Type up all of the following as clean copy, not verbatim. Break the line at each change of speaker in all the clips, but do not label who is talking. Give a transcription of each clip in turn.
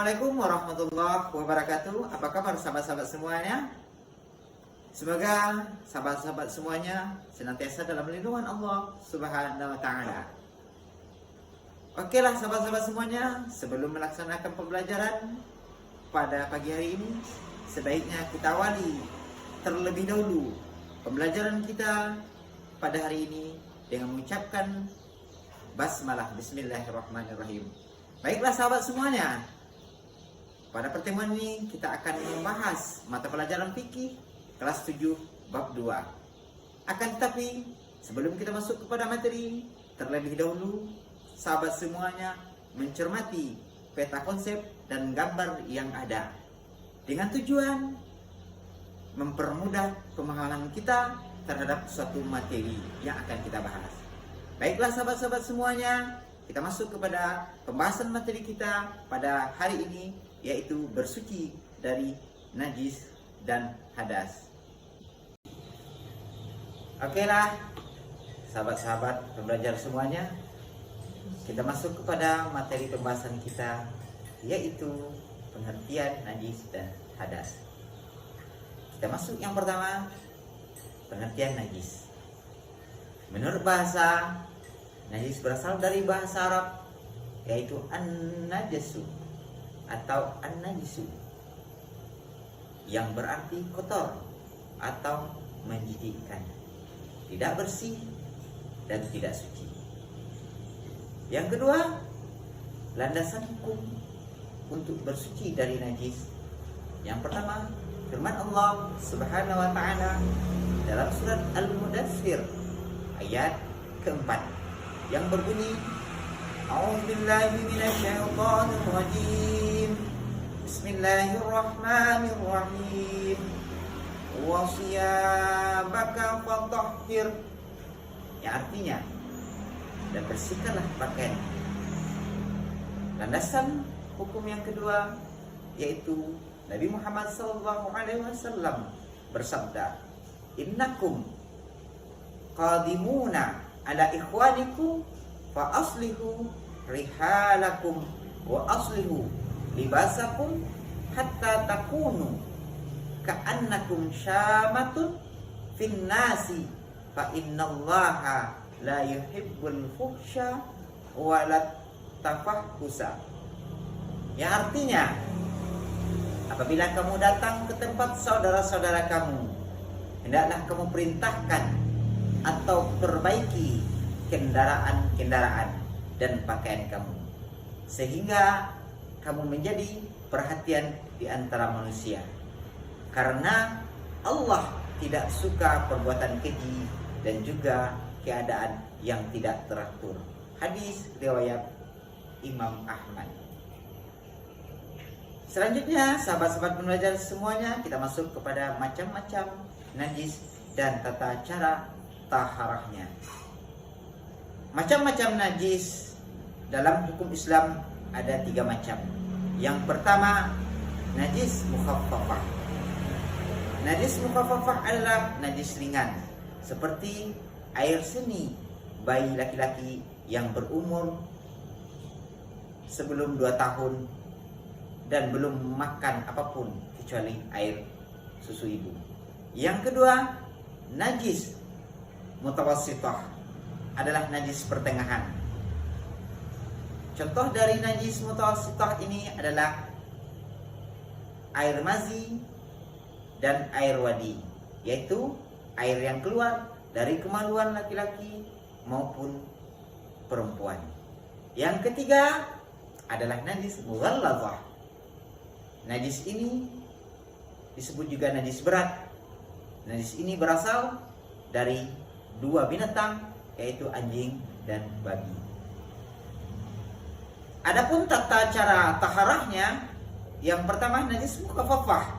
Assalamualaikum warahmatullahi wabarakatuh. Apa kabar sahabat-sahabat semuanya? Semoga sahabat-sahabat semuanya senantiasa dalam lindungan Allah Subhanahu wa taala. Oke lah sahabat-sahabat semuanya, sebelum melaksanakan pembelajaran pada pagi hari ini, sebaiknya kita awali terlebih dahulu pembelajaran kita pada hari ini dengan mengucapkan basmalah, bismillahirrahmanirrahim. Baiklah sahabat semuanya, pada pertemuan ini kita akan membahas mata pelajaran fikih kelas 7 bab 2. Akan tetapi sebelum kita masuk kepada materi, terlebih dahulu sahabat semuanya mencermati peta konsep dan gambar yang ada dengan tujuan mempermudah pemahaman kita terhadap suatu materi yang akan kita bahas. Baiklah sahabat-sahabat semuanya, kita masuk kepada pembahasan materi kita pada hari ini, yaitu bersuci dari najis dan hadas. Oke lah sahabat-sahabat pembelajar semuanya, kita masuk kepada materi pembahasan kita, yaitu pengertian najis dan hadas. Kita masuk yang pertama, pengertian najis. Menurut bahasa, najis berasal dari bahasa Arab, yaitu an-najasu atau an-najisu, yang berarti kotor atau menjijikkan, tidak bersih dan tidak suci. Yang kedua, landasan hukum untuk bersuci dari najis. Yang pertama, firman Allah Subhanahu wa taala dalam surat Al-Mudaththir ayat keempat yang berbunyi, A'udzubillahi minasyaitonir rajim. Bismillahirrahmanirrahim. Wa siyabaka fatahhir. Yang artinya, dan bersihkanlah pakaian. Landasan hukum yang kedua yaitu Nabi Muhammad SAW bersabda, Innakum qadimuna ala ikhwanikum fa aslihu rihalakum wa aslihu libasakum hatta takunu ka'annakum syamatun fin nasi fa innallaha la yuhibbul fuhsya wa la tafahhusa. Yang artinya, apabila kamu datang ke tempat saudara-saudara kamu, hendaklah kamu perintahkan atau perbaiki kendaraan-kendaraan dan pakaian kamu, sehingga kamu menjadi perhatian di antara manusia, karena Allah tidak suka perbuatan keji dan juga keadaan yang tidak teratur. Hadis riwayat Imam Ahmad. Selanjutnya sahabat-sahabat pembelajar semuanya, kita masuk kepada macam-macam najis dan tata cara taharahnya. Macam-macam najis dalam hukum Islam ada 3 macam. Yang pertama, najis mukhaffafah. Najis mukhaffafah adalah najis ringan, seperti air seni bayi laki-laki yang berumur sebelum 2 tahun dan belum makan apapun kecuali air susu ibu. Yang kedua, najis mutawassithah adalah najis pertengahan. Contoh dari najis mutawassithah ini adalah air mazi dan air wadi, yaitu air yang keluar dari kemaluan laki-laki maupun perempuan. Yang ketiga adalah najis mughallazah. Najis ini disebut juga najis berat. Najis ini berasal dari 2 binatang, yaitu anjing dan babi. Adapun tata cara taharahnya, yang pertama najis mukhaffafah.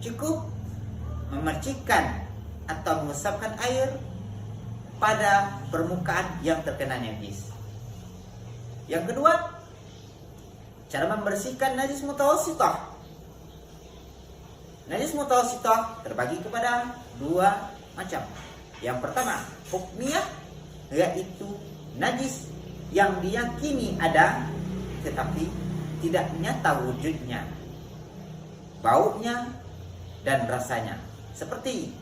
Cukup memercikkan atau mengusapkan air pada permukaan yang terkena najis. Yang kedua, cara membersihkan najis mutawassithah. Najis mutawassithah terbagi kepada 2 macam. Yang pertama, hukmiyah, yaitu najis yang diyakini ada tetapi tidak nyata wujudnya, baunya, dan rasanya, seperti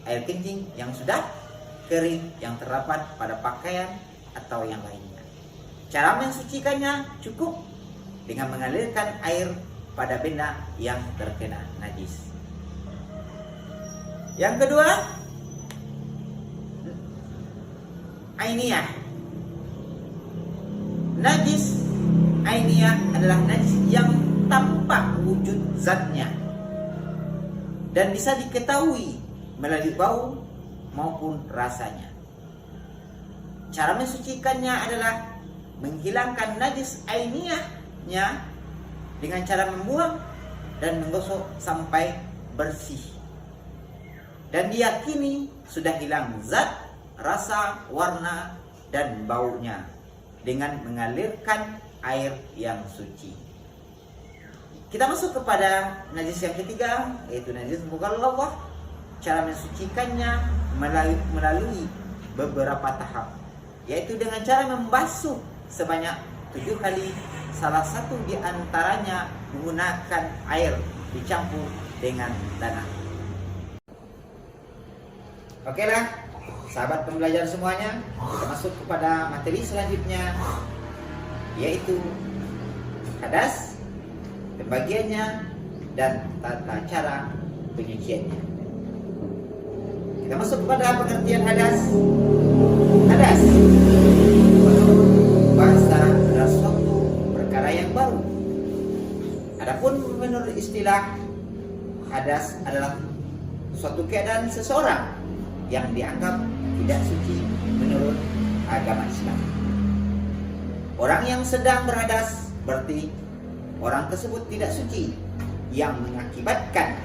air kencing yang sudah kering yang terdapat pada pakaian atau yang lainnya. Cara mensucikannya cukup dengan mengalirkan air pada benda yang terkena najis. Yang kedua, ainiyah. Najis ainiyah adalah najis yang tampak wujud zatnya dan bisa diketahui melalui bau maupun rasanya. Cara mensucikannya adalah menghilangkan najis ainiyahnya dengan cara membuang dan menggosok sampai bersih dan diyakini sudah hilang zat, rasa, warna, dan baunya dengan mengalirkan air yang suci. Kita masuk kepada najis yang ketiga, yaitu najis mughalladhah. Cara mensucikannya melalui beberapa tahap, yaitu dengan cara membasuh sebanyak 7 kali. Salah satu di antaranya menggunakan air dicampur dengan tanah. Oke lah, sahabat pembelajar semuanya, kita masuk kepada materi selanjutnya, yaitu hadas, pembagiannya, dan tata cara penyuciannya. Kita masuk kepada pengertian hadas. Hadas menurut bahasa adalah suatu perkara yang baru. Adapun menurut istilah, hadas adalah suatu keadaan seseorang yang dianggap tidak suci menurut agama Islam. Orang yang sedang berhadas berarti orang tersebut tidak suci, yang mengakibatkan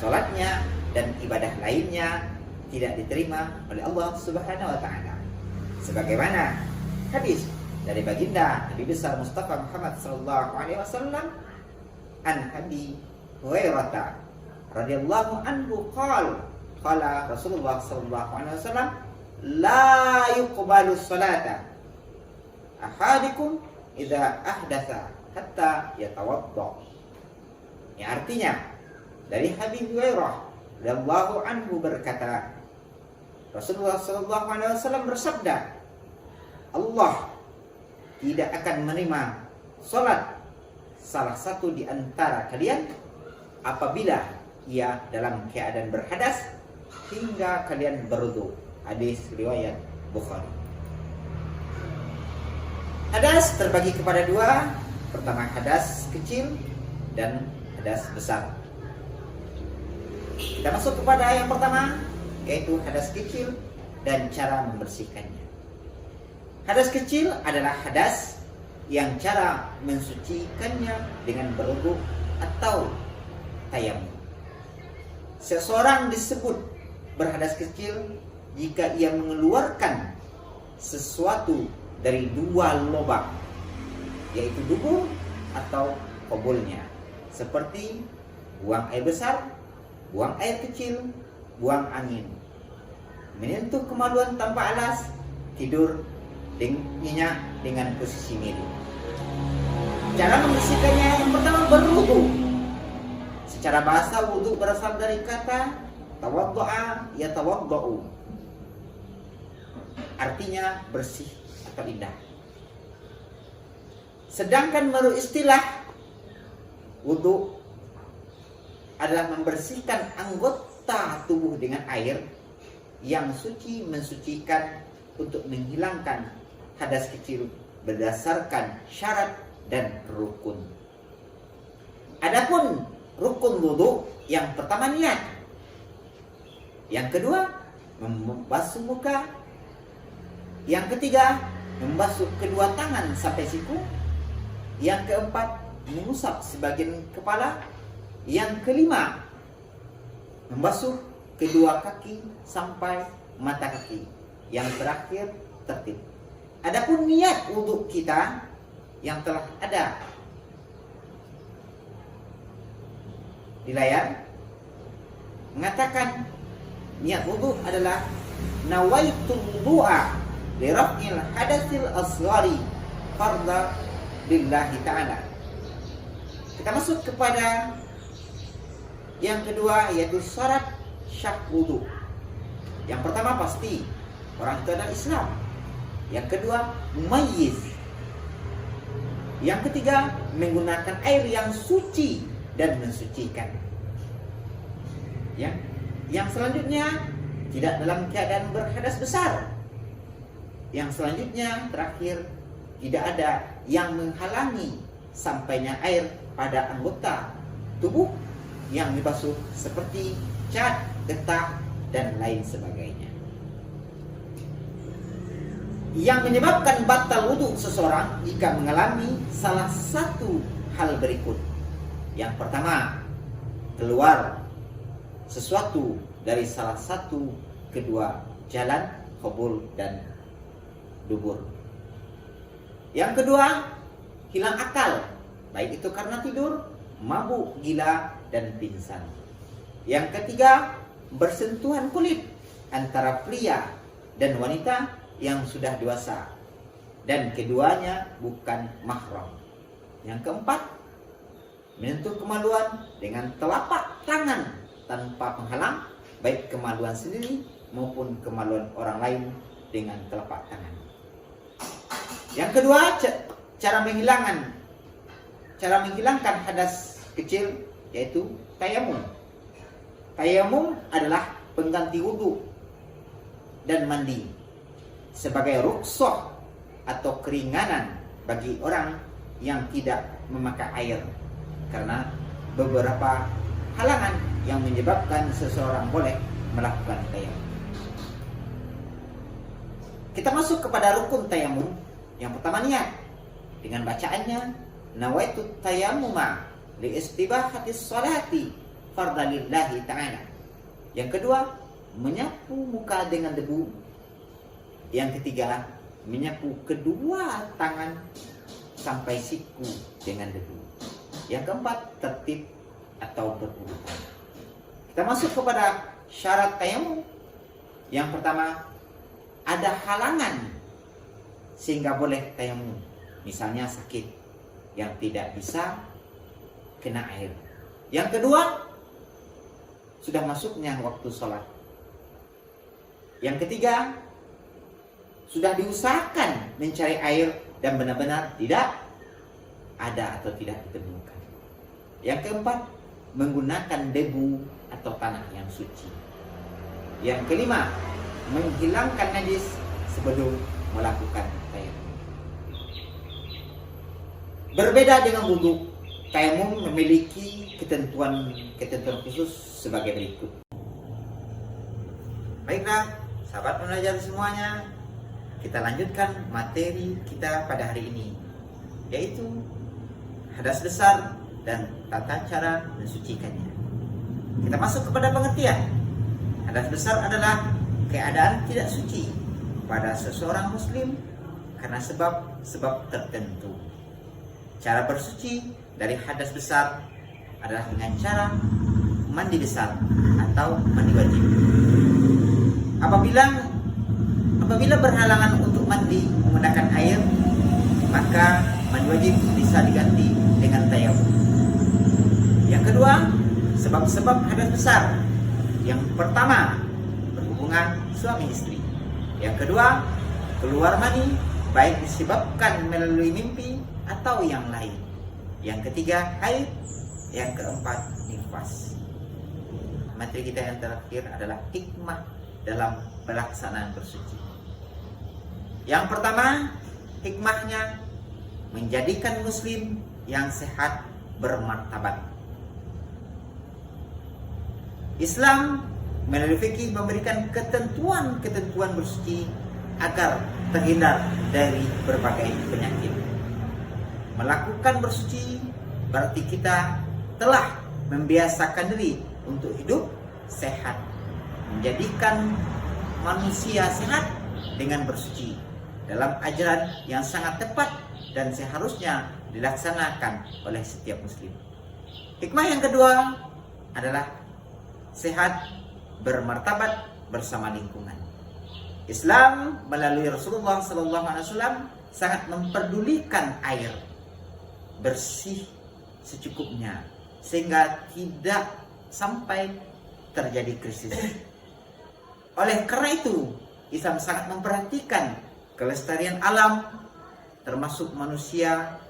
sholatnya dan ibadah lainnya tidak diterima oleh Allah Subhanahu wa Ta'ala. Sebagaimana hadis dari baginda Nabi besar Mustafa Muhammad sallallahu alaihi wasallam, an Abi Hurairah radhiyallahu anhu qala Rasulullah sallallahu alaihi wasallam, la yuqbalu salata ahadikum idza ahdatsa hatta yatawadda. Ya, artinya dari Habib Hurairah radhiyallahu anhu berkata, Rasulullah sallallahu alaihi wasallam bersabda, Allah tidak akan menerima salat salah satu di antara kalian apabila ia dalam keadaan berhadas hingga kalian berwudu. Hadis riwayat Bukhari. Hadas terbagi kepada dua. Pertama, hadas kecil dan hadas besar. Kita masuk kepada yang pertama, yaitu hadas kecil dan cara membersihkannya. Hadas kecil adalah hadas yang cara mensucikannya dengan berwudu atau tayamum. Seseorang disebut berhadas kecil jika ia mengeluarkan sesuatu dari dua lubang, yaitu dubur atau kobulnya, seperti buang air besar, buang air kecil, buang angin, menyentuh kemaluan tanpa alas, tidur nyenyak dengan posisi miring. Cara membersihkannya yang pertama berwudu. Secara bahasa wudu berasal dari kata tawaddu'a yatawadda'u, artinya bersih atau indah. Sedangkan menurut istilah, wudu adalah membersihkan anggota tubuh dengan air yang suci, mensucikan untuk menghilangkan hadas kecil berdasarkan syarat dan rukun. Adapun rukun wudu, yang pertama niat, yang kedua membasuh muka, yang ketiga membasuh kedua tangan sampai siku, yang keempat mengusap sebagian kepala, yang kelima membasuh kedua kaki sampai mata kaki, yang terakhir tertib. Adapun niat wudu kita yang telah ada di layar mengatakan niat wudu adalah nawaitul wudu'a li raf'il hadatsil asghari fardha lillahi ta'ala. Kita masuk kepada yang kedua, yaitu syarat syah wudu. Yang pertama pasti orang itu adalah Islam. Yang kedua, mumayyiz. Yang ketiga, menggunakan air yang suci dan mensucikan. Yang selanjutnya, tidak dalam keadaan berhadas besar. Yang selanjutnya, terakhir, tidak ada yang menghalangi sampainya air pada anggota tubuh yang dibasuh seperti cat, getah, dan lain sebagainya. Yang menyebabkan batal wudhu seseorang jika mengalami salah satu hal berikut. Yang pertama, keluar sesuatu dari salah satu kedua jalan qabul dan dubur. Yang kedua, hilang akal, baik itu karena tidur, mabuk, gila, dan pingsan. Yang ketiga, bersentuhan kulit antara pria dan wanita yang sudah dewasa dan keduanya bukan mahram. Yang keempat, menyentuh kemaluan dengan telapak tangan tanpa penghalang, baik kemaluan sendiri maupun kemaluan orang lain dengan telapak tangan. Yang kedua, cara menghilangkan hadas kecil, yaitu tayamum. Tayamum adalah pengganti wudhu dan mandi sebagai rukhsah atau keringanan bagi orang yang tidak memakai air, karena beberapa halangan yang menyebabkan seseorang boleh melakukan tayamum. Kita masuk kepada rukun tayamum. Yang pertama, niat dengan bacaannya nawaitu tayammuma li istibahatis sholati fardalillahi ta'ala. Yang kedua, menyapu muka dengan debu. Yang ketiga, menyapu kedua tangan sampai siku dengan debu. Yang keempat, tertib atau berurutan. Kita masuk kepada syarat tayamum. Yang pertama, ada halangan sehingga boleh tayamum. Misalnya sakit yang tidak bisa kena air. Yang kedua, sudah masuknya waktu sholat. Yang ketiga, sudah diusahakan mencari air dan benar-benar tidak ada atau tidak ditemukan. Yang keempat, menggunakan debu atau tanah yang suci. Yang kelima, menghilangkan najis sebelum melakukan tayamum. Berbeda dengan wudu, tayamum memiliki ketentuan khusus sebagai berikut. Baiklah, sahabat belajar semuanya, kita lanjutkan materi kita pada hari ini, yaitu hadas besar dan tata cara mensucikannya. Kita masuk kepada pengertian. Hadas besar adalah keadaan tidak suci pada seseorang muslim karena sebab tertentu. Cara bersuci dari hadas besar adalah dengan cara mandi besar atau mandi wajib. Apabila berhalangan untuk mandi menggunakan air, maka mandi wajib bisa diganti dengan tayamum. Yang kedua, sebab-sebab hadas besar. Yang pertama, berhubungan suami istri. Yang kedua, keluar mani, baik disebabkan melalui mimpi atau yang lain. Yang ketiga, haid. Yang keempat, nifas. Materi kita yang terakhir adalah hikmah dalam pelaksanaan bersuci. Yang pertama, hikmahnya menjadikan muslim yang sehat bermartabat. Islam melalui fikih memberikan ketentuan bersuci agar terhindar dari berbagai penyakit. Melakukan bersuci berarti kita telah membiasakan diri untuk hidup sehat, menjadikan manusia sehat dengan bersuci dalam ajaran yang sangat tepat dan seharusnya dilaksanakan oleh setiap muslim. Hikmah yang kedua adalah sehat bermartabat bersama lingkungan. Islam melalui Rasulullah SAW sangat memperdulikan air bersih secukupnya sehingga tidak sampai terjadi krisis. Oleh karena itu, Islam sangat memperhatikan kelestarian alam, termasuk manusia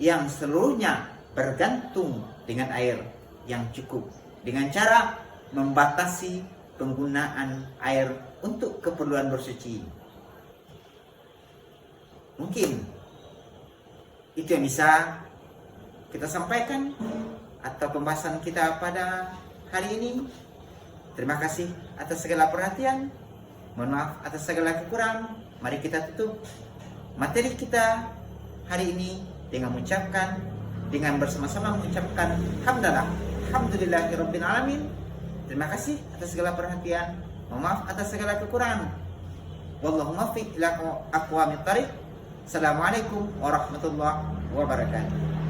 yang seluruhnya bergantung dengan air yang cukup, dengan cara membatasi penggunaan air untuk keperluan bersuci. Mungkin itu yang bisa kita sampaikan atau pembahasan kita pada hari ini. Terima kasih atas segala perhatian. Mohon maaf atas segala kekurangan. Mari kita tutup materi kita hari ini dengan bersama-sama mengucapkan alhamdulillahirabbil alamin. Terima kasih atas segala perhatian. Mohon maaf atas segala kekurangan. Wallahu muwaffiq ila aqwamit thariq. Assalamualaikum warahmatullahi wabarakatuh.